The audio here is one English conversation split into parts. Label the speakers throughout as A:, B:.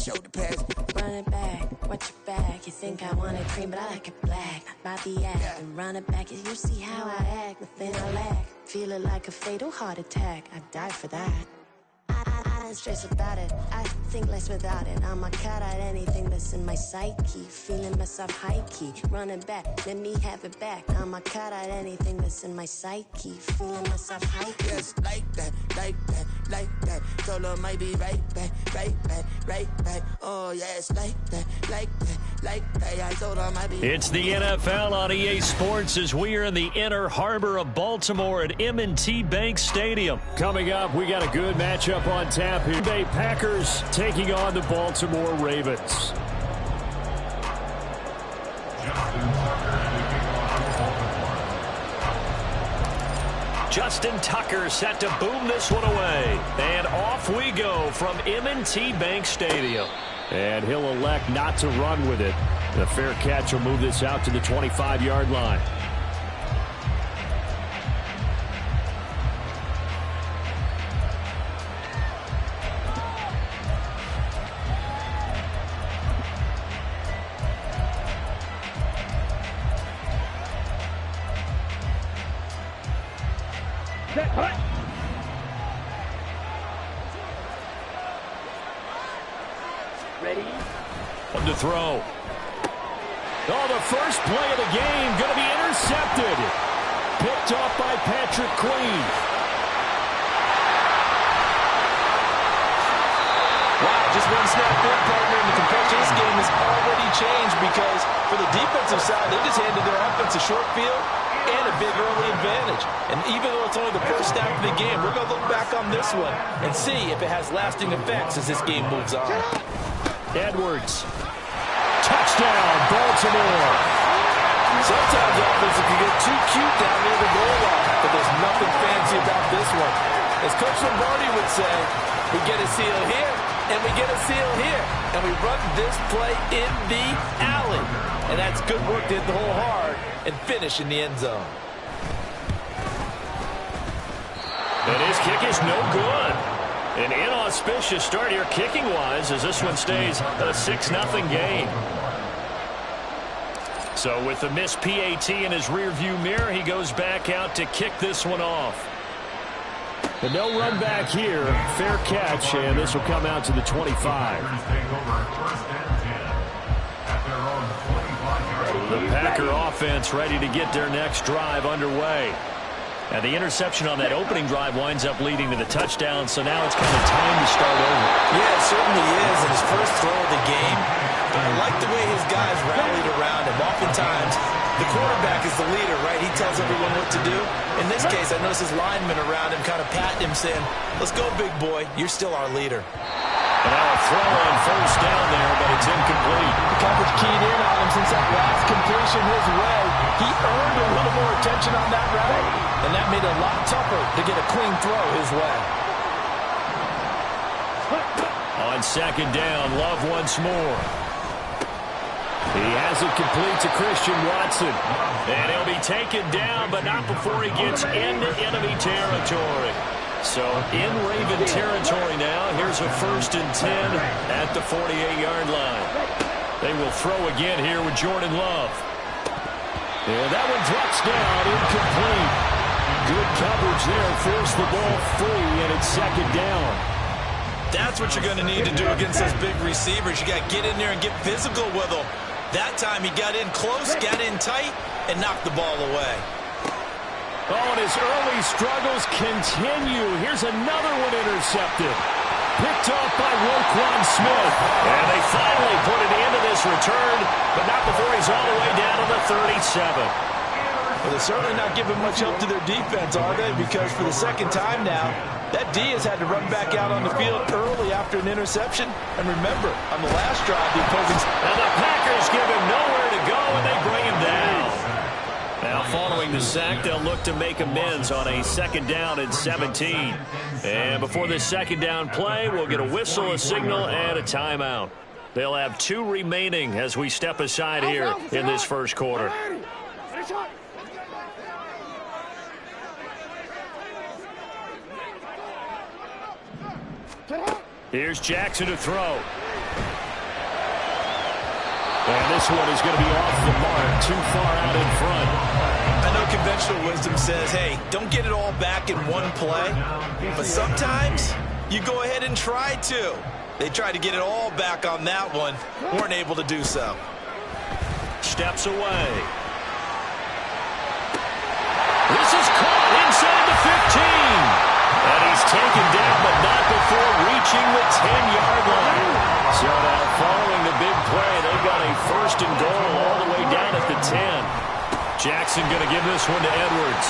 A: shoulder pads.
B: Run it back, watch your back. You think I want it cream, but I like it black. About the act and run it back. You see how I act, nothing I lack. Feel it like a fatal heart attack. I'd die for that. I don't stress about it. I think less without it. I'ma cut out anything that's in my psyche. Feeling myself high key. Running back, let me have it back. I'ma cut out anything that's in my psyche. Feeling myself high key.
A: Yes, like that, like that, like that. Solo might be right back, right back, right back. Oh yes, like that, like that, like that. I told her might be.
C: It's the NFL on EA Sports as we are in the inner harbor of Baltimore at M&T Bank Stadium.
D: Coming up, we got a good matchup on tap here. Bay Packers taking on the Baltimore Ravens.
C: Justin Tucker set to boom this one away. And off we go from M&T Bank Stadium.
D: And he'll elect not to run with it. The fair catch will move this out to the 25-yard line.
E: Ready?
D: To throw. Oh, the first play of the game going to be intercepted. Picked off by Patrick Queen.
F: Wow, just one snap there, partner, and the complexion of this game has already changed because for the defensive side, they just handed their offense a short field and a big early advantage. And even though it's only the first snap of the game, we're going to look back on this one and see if it has lasting effects as this game moves on.
D: Edwards. Touchdown, Baltimore.
F: Sometimes offense can get too cute down near the goal line, but there's nothing fancy about this one. As Coach Lombardi would say, we get a seal here, and we get a seal here, and we run this play in the alley. And that's good work to hit the hole hard and finish in the end zone.
C: And his kick is no good. An inauspicious start here kicking-wise as this one stays a 6-0 game. So with the missed PAT in his rearview mirror, he goes back out to kick this one off.
D: And no run back here. Fair catch, and this will come out to the 25.
C: The Packer offense ready to get their next drive underway. And the interception on that opening drive winds up leading to the touchdown, so now it's kind of time to start over.
F: Yeah, it certainly is, in his first throw of the game. But I like the way his guys rallied around him. Oftentimes, the quarterback is the leader, right? He tells everyone what to do. In this case, I notice his linemen around him kind of patting him, saying, let's go, big boy. You're still our leader.
C: And now a throw on first down there, but it's incomplete.
F: The coverage keyed in on him since that last completion his way. He earned a little more attention on that route, and that made it a lot tougher to get a clean throw his way.
C: On second down, Love once more.
D: He has it complete to Christian Watson.
C: And he'll be taken down, but not before he gets into enemy territory. So in Raven territory now. Here's a 1st and 10 at the 48-yard line. They will throw again here with Jordan Love. And that one drops down, incomplete. Good coverage there, forced the ball free, and it's second down.
F: That's what you're going to need to do against those big receivers. You got to get in there and get physical with them. That time he got in close, got in tight, and knocked the ball away.
D: Oh, and his early struggles continue. Here's another one intercepted. Picked off by Roquan Smith.
C: And they finally put it into this return, but not before he's all the way down to the 37.
F: Well, they're certainly not giving much help to their defense, are they? Because for the second time now, that D has had to run back out on the field early after an interception. And remember, on the last drive, the opposing...
C: And the Packers give him nowhere to go, and they bring him down. Now, following the sack, they'll look to make amends on a 2nd down and 17. And before this 2nd down play, we'll get a whistle, a signal, and a timeout. They'll have 2 remaining as we step aside here in this first quarter. Here's Jackson to throw. And this one is going to be off the mark, too far out in front.
F: I know conventional wisdom says, hey, don't get it all back in one play. But sometimes you go ahead and try to. They tried to get it all back on that one. Weren't able to do so.
C: Steps away. This is caught inside the 15. And he's taken down, but not before reaching the 10-yard line. So now following the big play, they've got a first and goal all the way down at the 10. Jackson going to give this one to Edwards.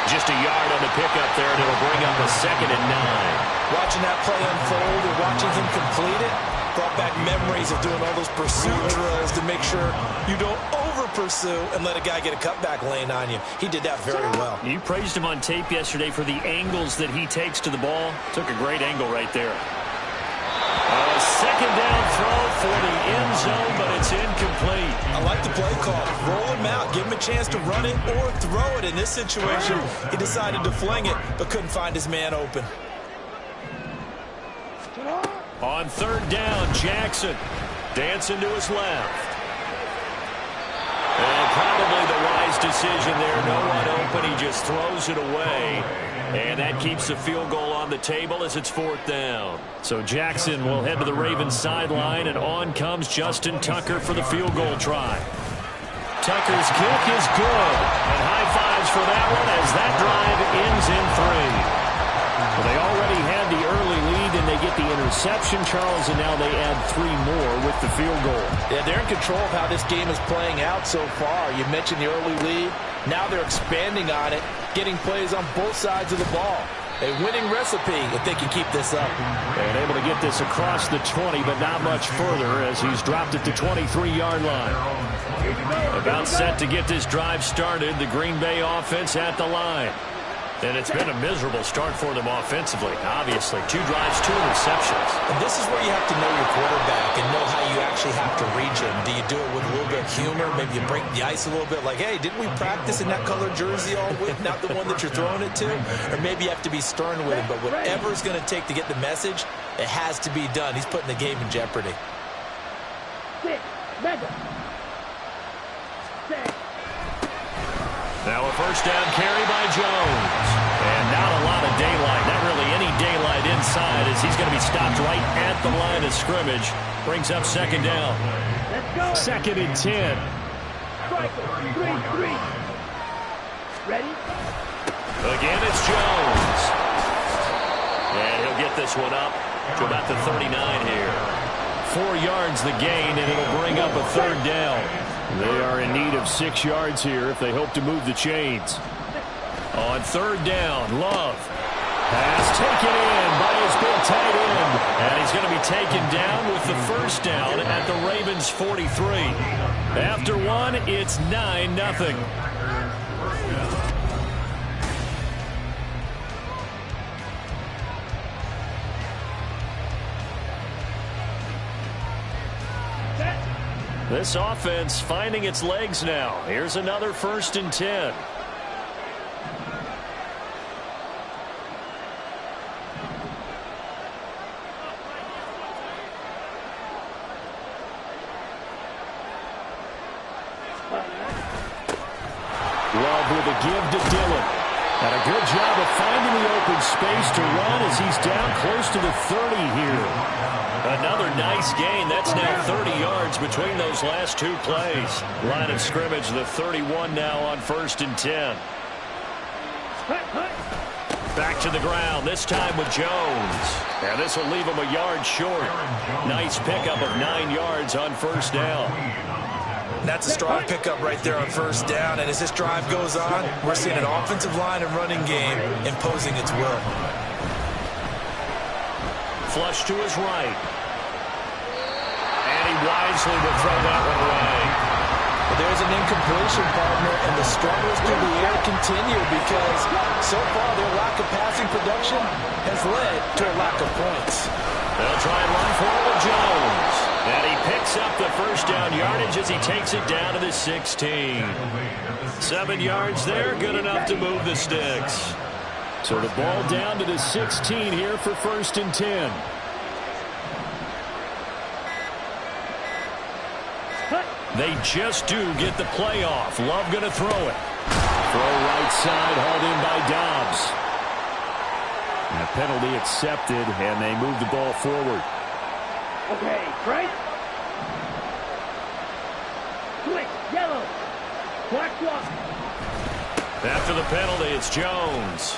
C: Just a yard on the pickup there, and it'll bring up a 2nd and 9.
F: Watching that play unfold and watching him complete it brought back memories of doing all those pursuit drills to make sure you don't over-pursue and let a guy get a cutback lane on you. He did that very well.
C: You praised him on tape yesterday for the angles that he takes to the ball. Took a great angle right there. A 2nd down throw for the end zone, but it's incomplete.
F: I like the play call. Roll him out. Give him a chance to run it or throw it. In this situation, he decided to fling it, but couldn't find his man open.
C: On 3rd down, Jackson dancing to his left. And probably the wise decision there. No one open. He just throws it away. And that keeps the field goal on the table as it's 4th down. So Jackson will head to the Ravens sideline, and on comes Justin Tucker for the field goal try. Tucker's kick is good. And high fives for that one as that drive ends in 3. Well, they already had the early lead, and they get the interception, Charles, and now they add 3 more with the field goal.
F: Yeah, they're in control of how this game is playing out so far. You mentioned the early lead. Now they're expanding on it, getting plays on both sides of the ball. A winning recipe if they can keep this up.
C: And able to get this across the 20, but not much further as he's dropped it to 23-yard line. About set to get this drive started, the Green Bay offense at the line. And it's been a miserable start for them offensively, obviously. 2 drives, 2 interceptions.
F: And this is where you have to know your quarterback and know how you actually have to reach him. Do you do it with a little bit of humor? Maybe you break the ice a little bit like, hey, didn't we practice in that colored jersey all week? Not the one that you're throwing it to? Or maybe you have to be stern with him. But whatever it's going to take to get the message, it has to be done. He's putting the game in jeopardy.
C: Now a first down carry by Jones. And not a lot of daylight, not really any daylight inside as he's going to be stopped right at the line of scrimmage. Brings up 2nd down. 2nd and 10.
A: Ready?
C: Again, it's Jones. And he'll get this one up to about the 39 here. 4 yards the gain, and it'll bring up a 3rd down. They are in need of 6 yards here if they hope to move the chains. On 3rd down, Love. Pass taken in by his big tight end. And he's going to be taken down with the first down at the Ravens 43. After 1, it's 9-0. This offense finding its legs now. Here's another 1st and 10. Love with a give to Dillon. And a good job of finding the open space to run as he's down close to the 30 here. Another nice gain. That's now 30 yards between those last 2 plays. Line of scrimmage, the 31 now on 1st and 10. Back to the ground, this time with Jones. And this will leave him a yard short. Nice pickup of 9 yards on 1st down.
F: That's a strong pickup right there on 1st down. And as this drive goes on, we're seeing an offensive line and running game imposing its will.
C: Flush to his right. And he wisely will throw that one away.
F: But there's an incompletion, partner, and the struggles through the air continue because so far their lack of passing production has led to a lack of points.
C: They'll try and run for it with Jones. And he picks up the first down yardage as he takes it down to the 16. 7 yards there, good enough to move the sticks. So the ball down to the 16 here for 1st and 10. They just do get the playoff. Love going to throw it. Throw right side, hauled in by Dobbs. And a penalty accepted, and they move the ball forward.
E: Okay, right? Switch, yellow. Black block.
C: After the penalty, it's Jones.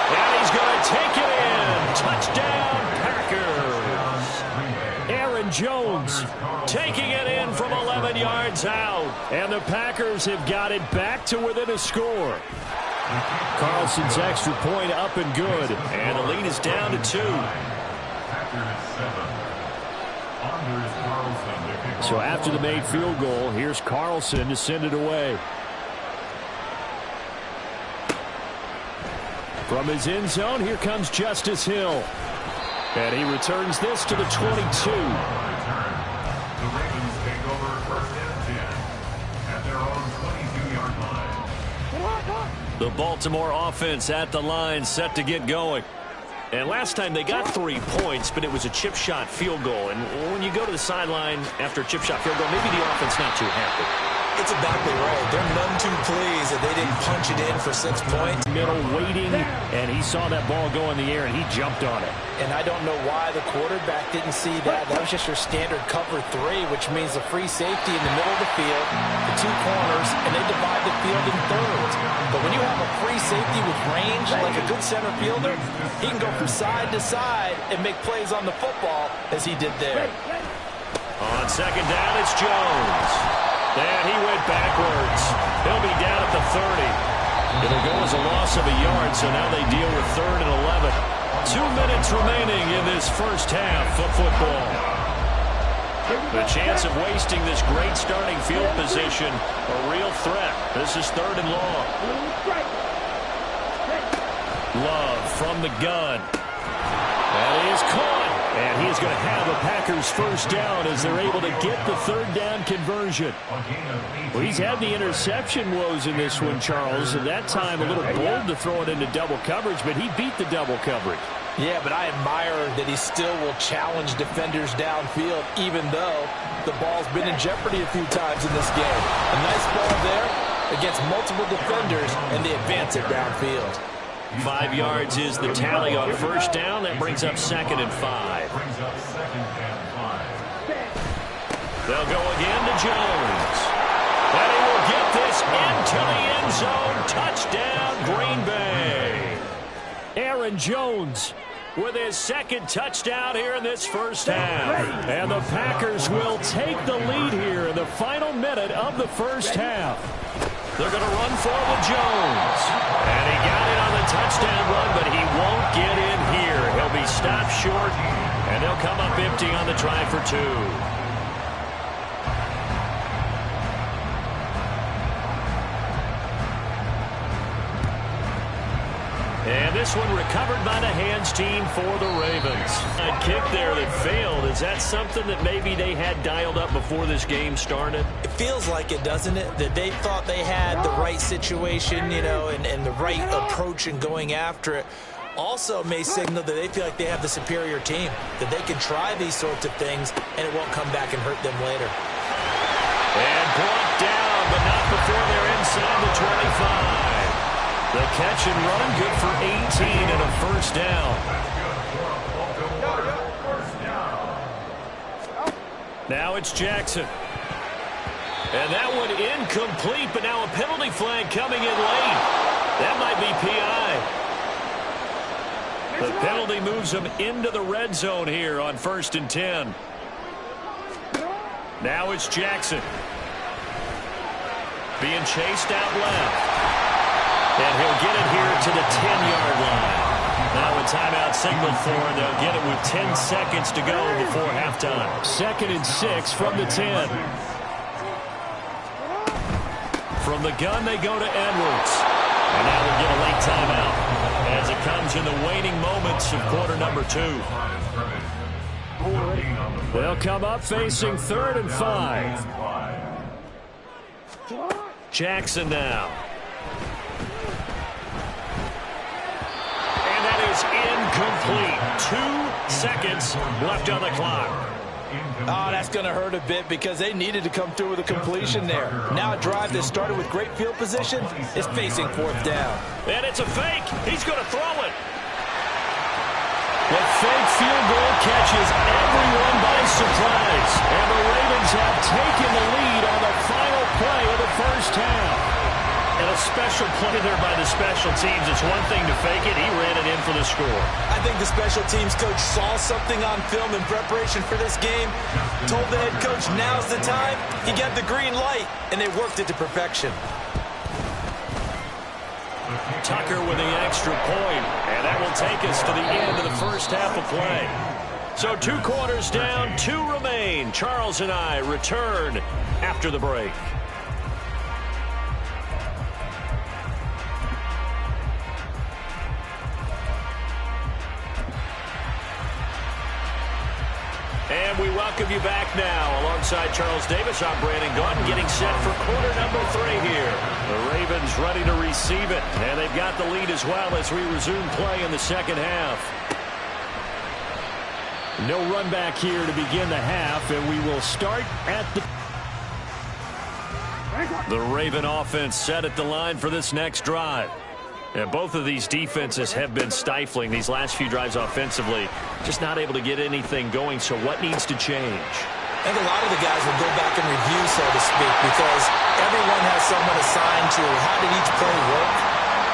C: And he's going to take it in. Touchdown, Packers. Aaron Jones taking it in from 11 yards out. And the Packers have got it back to within a score. Carlson's extra point up and good. And the lead is down to 2. So after the made field goal, here's Carlson to send it away. From his end zone, here comes Justice Hill. And he returns this to the 22.
G: The Ravens take over first and 10 at their own 22-yard line.
C: The Baltimore offense at the line, set to get going. And last time they got 3 points, but it was a chip shot field goal. And when you go to the sideline after a chip shot field goal, maybe the offense not too happy.
F: It's exactly right. They're none too pleased that they didn't punch it in for 6 points.
C: Middle waiting, and he saw that ball go in the air, and he jumped on it.
H: And I don't know why the quarterback didn't see that. That was just your standard cover 3, which means a free safety in the middle of the field, the 2 corners, and they divide the field in thirds. But when you have a free safety with range, like a good center fielder, he can go from side to side and make plays on the football as he did there.
C: On second down, it's Jones. And he went backwards. He'll be down at the 30. It'll go as a loss of a yard, so now they deal with 3rd and 11. 2 minutes remaining in this first half of football. The chance of wasting this great starting field position, a real threat. This is 3rd and long. Love from the gun. That is caught. And he's going to have a Packers first down as they're able to get the 3rd down conversion. Well, he's had the interception woes in this one, Charles. At that time, a little bold to throw it into double coverage, but he beat the double coverage.
H: Yeah, but I admire that he still will challenge defenders downfield, even though the ball's been in jeopardy a few times in this game. A nice ball there against multiple defenders, and they advance it downfield.
C: 5 yards is the tally on first down. That brings up 2nd and 5. They'll go again to Jones. And he will get this into the end zone. Touchdown, Green Bay. Aaron Jones with his 2nd touchdown here in this first half. And the Packers will take the lead here in the final minute of the first half. They're going to run forward Jones. And he got it on the touchdown run, but he won't get in here. He'll be stopped short, and they'll come up empty on the try for 2. And this one recovered by the hands team for the Ravens. A kick there that failed. Is that something that maybe they had dialed up before this game started?
H: It feels like it, doesn't it? That they thought they had the right situation, you know, and the right approach in going after it. Also may signal that they feel like they have the superior team, that they can try these sorts of things, and it won't come back and hurt them later.
C: And brought down, but not before they're inside the 25. The catch and run, good for 18 and a first down. Now it's Jackson. And that one incomplete, but now a penalty flag coming in late. That might be PI. The penalty moves them into the red zone here on 1st and 10. Now it's Jackson. Being chased out left. And he'll get it here to the 10-yard line. Now a timeout signal for him. They'll get it with 10 seconds to go before halftime. 2nd and 6 from the 10. From the gun, they go to Edwards. And now they'll get a late timeout as it comes in the waning moments of quarter number 2. They'll come up facing 3rd and 5. Jackson now. And that is incomplete. 2 seconds left on the clock.
F: Oh, that's going to hurt a bit because they needed to come through with a completion there. Now a drive that started with great field position is facing fourth down.
C: And it's a fake. He's going to throw it. The fake field goal catches everyone by surprise. And the Ravens have taken the lead on the final play of the first half. And a special play there by the special teams. It's one thing to fake it. He ran it in for the score.
F: I think the special teams coach saw something on film in preparation for this game, told the head coach now's the time. He got the green light, and they worked it to perfection.
C: Tucker with the extra point, and that will take us to the end of the first half of play. So 2 quarters down, 2 remain. Charles and I return after the break. And we welcome you back now. Alongside Charles Davis, I'm Brandon Gaudin, getting set for quarter number 3 here. The Ravens ready to receive it, and they've got the lead as well as we resume play in the second half. No run back here to begin the half, and we will start at the Raven offense set at the line for this next drive. And both of these defenses have been stifling these last few drives offensively. Just not able to get anything going, so what needs to change?
F: I think a lot of the guys will go back and review, so to speak, because everyone has someone assigned to how did each play work.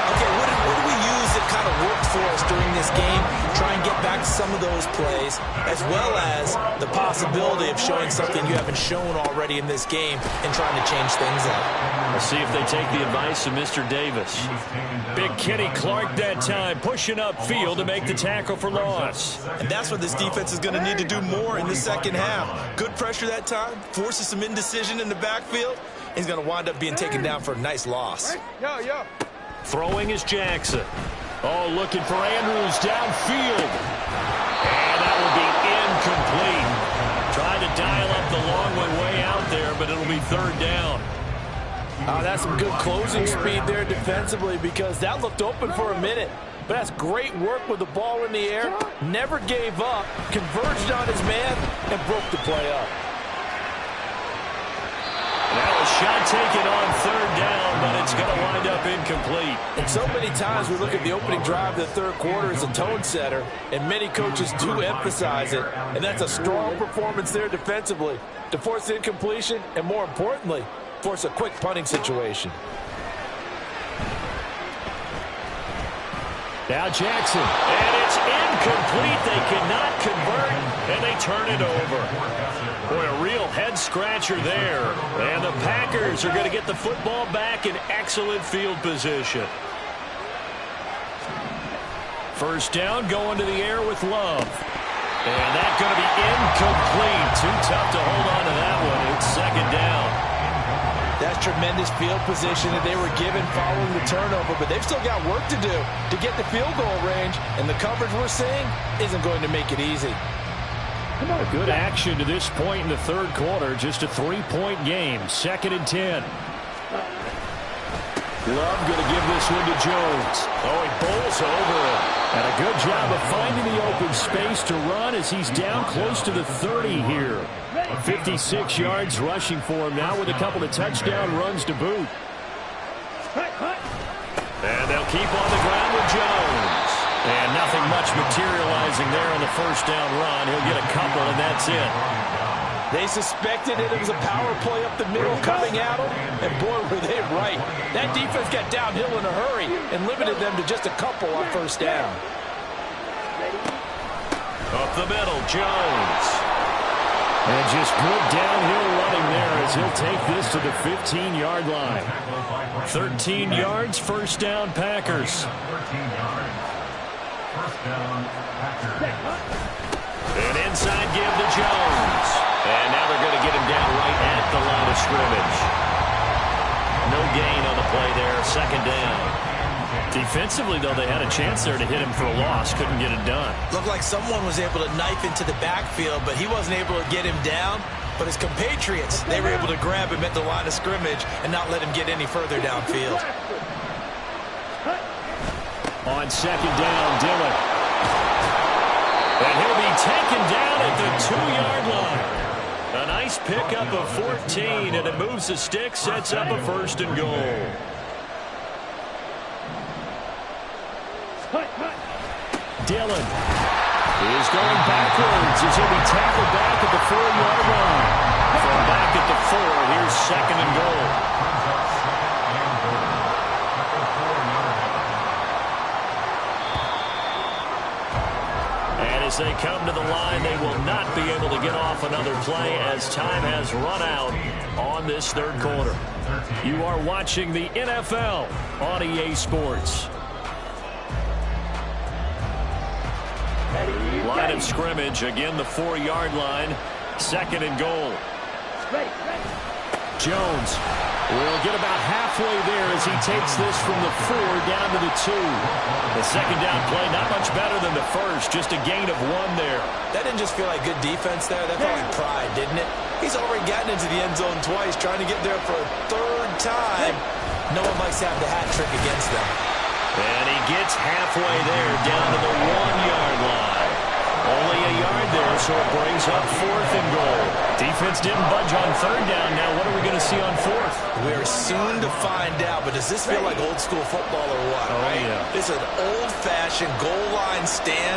F: Okay, what did we use that kind of worked for us during this game? Try and get back to some of those plays, as well as the possibility of showing something you haven't shown already in this game and trying to change things up.
C: We'll see if they take the advice of Mr. Davis. Big Kenny Clark that time, pushing upfield to make the tackle for loss.
F: And that's what this defense is going to need to do more in the second half. Good pressure that time, forces some indecision in the backfield. He's going to wind up being taken down for a nice loss.
C: Throwing is Jackson. Oh, looking for Andrews downfield. And that will be incomplete. Trying to dial up the long way out there, but it'll be third down.
F: That's some good closing speed there defensively because that looked open for a minute. But that's great work with the ball in the air. Never gave up, converged on his man, and broke the play up.
C: That was shot taken on third down, but it's going to wind up incomplete.
F: And so many times we look at the opening drive of the third quarter as a tone setter, and many coaches do emphasize it. And that's a strong performance there defensively to force incompletion and, more importantly, force a quick punting situation.
C: Now Jackson, and it's incomplete. They cannot convert, and they turn it over. Boy, a real head-scratcher there. And the Packers are going to get the football back in excellent field position. First down, going to the air with Love. And that's going to be incomplete. Too tough to hold on to that one. It's second down.
F: That's tremendous field position that they were given following the turnover, but they've still got work to do to get the field goal range, and the coverage we're seeing isn't going to make it easy.
C: A good action to this point in the third quarter. Just a 3-point game. 2nd and 10. Love going to give this one to Jones. Oh, he bowls over it. And a good job of finding the open space to run as he's down close to the 30 here. 56 yards rushing for him now with a couple of touchdown runs to boot. And they'll keep on the ground with Jones. And nothing much materializing there on the first down run. He'll get a couple, and that's it.
F: They suspected it was a power play up the middle coming at them, and boy, were they right. That defense got downhill in a hurry and limited them to just a couple on first down.
C: Up the middle, Jones. And just good downhill running there as he'll take this to the 15-yard line. 13 yards, first down, Packers. An inside give to Jones. And now they're going to get him down right at the line of scrimmage. No gain on the play there, second down. Defensively, though, they had a chance there to hit him for a loss. Couldn't get it done.
F: Looked like someone was able to knife into the backfield, but he wasn't able to get him down. But his compatriots, they were able to grab him at the line of scrimmage and not let him get any further downfield.
C: On second down, Dillon. And he'll be taken down at the 2-yard line. pickup of 14, and it moves the stick, sets up a 1st and goal.
D: Dillon is going backwards as he'll be tackled back at the 4-yard line.
C: From back at the 4, here's 2nd and goal. And as they come to the line, they will not be able to get off another play as time has run out on this 3rd quarter.
D: You are watching the NFL on EA Sports.
C: Line of scrimmage, again the 4-yard line, 2nd and goal.
D: Jones will get about halfway there as he takes this from the 4 down to the 2.
C: The 2nd down play, not much better than the first, just a gain of 1 there.
H: That didn't just feel like good defense there. That felt like pride, didn't it? He's already gotten into the end zone twice, trying to get there for a 3rd time. No one likes to have the hat trick against them.
C: And he gets halfway there, down to the 1-yard line. Only a yard there, so it brings up 4th and goal.
D: Defense didn't budge on 3rd down. Now what are we going to see on 4th?
H: We're soon to find out, but does this feel like old school football or what?
D: Oh,
H: right?
D: yeah.
H: This is an old-fashioned goal line stand.